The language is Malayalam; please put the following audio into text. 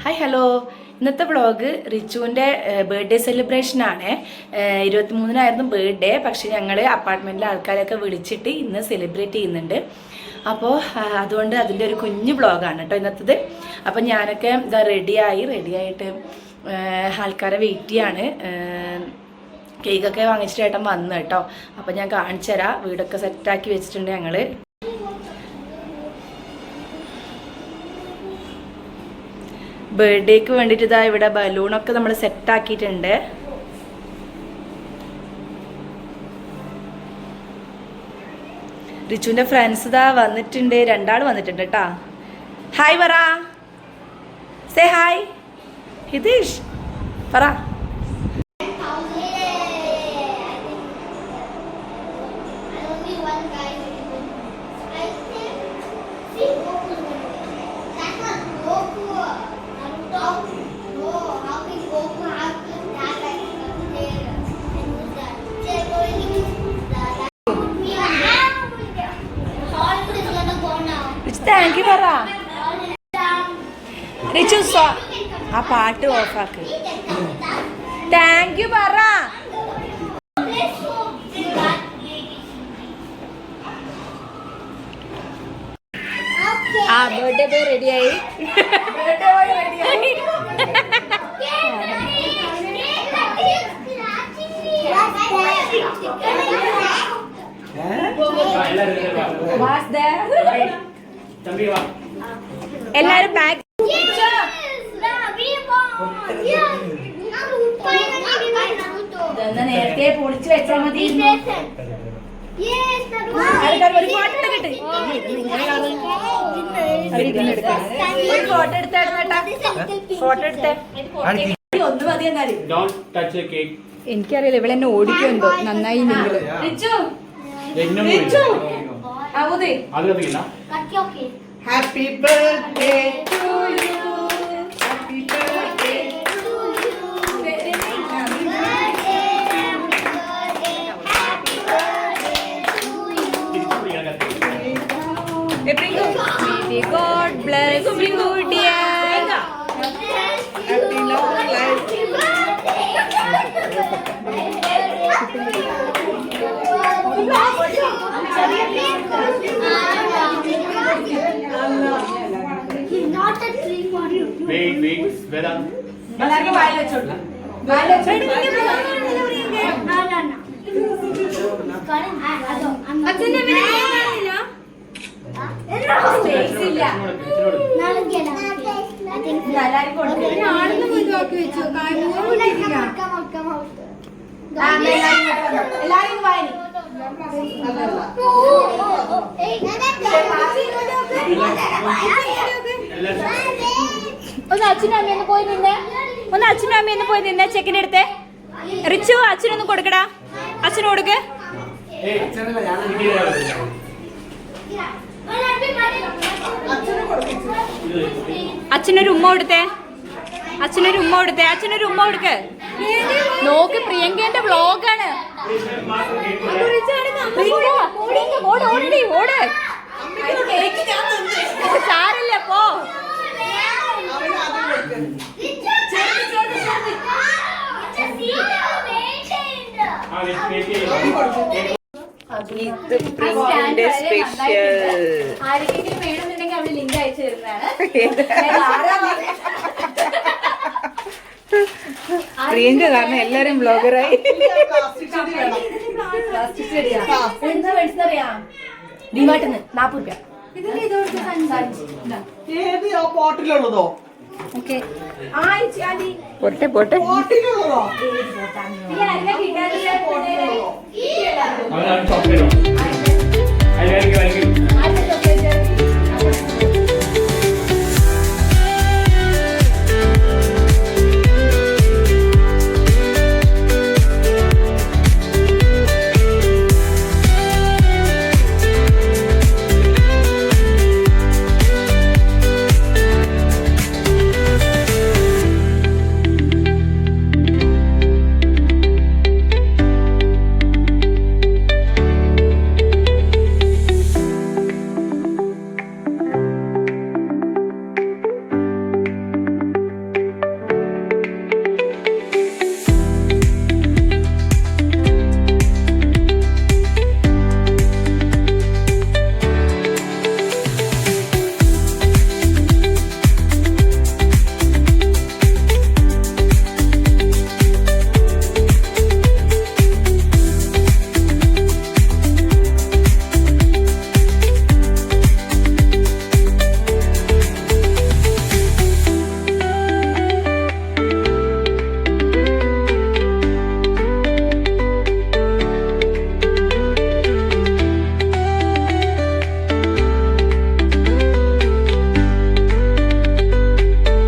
ഹായ് ഹലോ, ഇന്നത്തെ വ്ളോഗ് റിച്ചുവിൻ്റെ ബർത്ത്ഡേ സെലിബ്രേഷൻ ആണ്. 23-നായിരുന്നു ബർത്ത്ഡേ. പക്ഷെ ഞങ്ങൾ അപ്പാർട്ട്മെൻറ്റിലെ ആൾക്കാരൊക്കെ വിളിച്ചിട്ട് ഇന്ന് സെലിബ്രേറ്റ് ചെയ്യുന്നുണ്ട്. അപ്പോൾ അതുകൊണ്ട് അതിൻ്റെ ഒരു കുഞ്ഞു വ്ളോഗാണ് കേട്ടോ ഇന്നത്തേത്. അപ്പം ഞാനൊക്കെ ഇതാ റെഡിയായിട്ട് ആൾക്കാരെ വെയിറ്റ് ചെയ്യാണ്. കേക്കൊക്കെ വാങ്ങിച്ചിട്ട് ഏട്ടൻ വന്നു കേട്ടോ. അപ്പം ഞാൻ കാണിച്ചു തരാം. വീടൊക്കെ സെറ്റാക്കി വെച്ചിട്ടുണ്ട് ഞങ്ങൾ. ബർത്ത്ഡേക്ക് വേണ്ടിയിട്ട് ഇതാ ഇവിടെ ബലൂണൊക്കെ നമ്മൾ സെറ്റാക്കിയിട്ടുണ്ട്. റിച്ചുവിൻ്റെ ഫ്രണ്ട്സ് ഇതാ വന്നിട്ടുണ്ട്, 2 ആൾ വന്നിട്ടുണ്ട് കേട്ടാ. ഹായ് പറ, സേ ഹായ് ഹിതീഷ് പറ. താങ്ക് യു പറ റിച്ചു. ആ പാട്ട് ഓഫാക്ക്. താങ്ക് യു പറ. ആ ബർത്ത്ഡേ ബോയ് റെഡിയായി. എല്ലാരും ബാഗ് നേരത്തെ പൊളിച്ചു വെച്ചാൽ മതി. ഒരു ഫോട്ടോ എടുക്കട്ടെ, ഒരു ഫോട്ടോ എടുത്തേട്ടാ. ഫോട്ടോ എടുത്തേ. ഒന്ന് മതി. എന്നാലും എനിക്കറിയില്ല, ഇവിടെ എന്നെ ഓടിക്കുന്നുണ്ടോ നന്നായി. Happy birthday to you. Happy birthday to you. Happy birthday. Happy birthday to you. May God bless you, dear. Happy long life. Wait, Vedant. എല്ലാവർക്കും വായിൽ വെച്ചോളൂ. എല്ലാരും വായന ഒന്ന് അച്ഛനും അമ്മയൊന്ന് പോയി നിന്നെ ചെക്കിന്റെ അടുത്ത്. റിച്ചു അച്ഛനൊന്ന് കൊടുക്കടാ. അച്ഛന് കൊടുക്ക്. അച്ഛനൊരു ഉമ്മ കൊടുത്തേ. അച്ഛനൊരു ഉമ്മ കൊടുക്ക്. നോക്ക്, പ്രിയങ്കേന്റെ വ്ളോഗാണ്. ഓട് സാരല്ല പോ. ആരെങ്കിലും വേണമെന്നുണ്ടെങ്കിൽ അവിടെ ലിങ്ക് അയച്ചു തരുന്നതാണ്. പ്രിയങ്ക കാരണം എല്ലാരും ബ്ലോഗറായി. എന്താ മേടിച്ചറിയാ? ഡിമാർട്ടിന്ന് 40 രൂപ. പോട്ടിലുള്ളതോ? പോട്ടെ ചോക്ലേറ്റോ?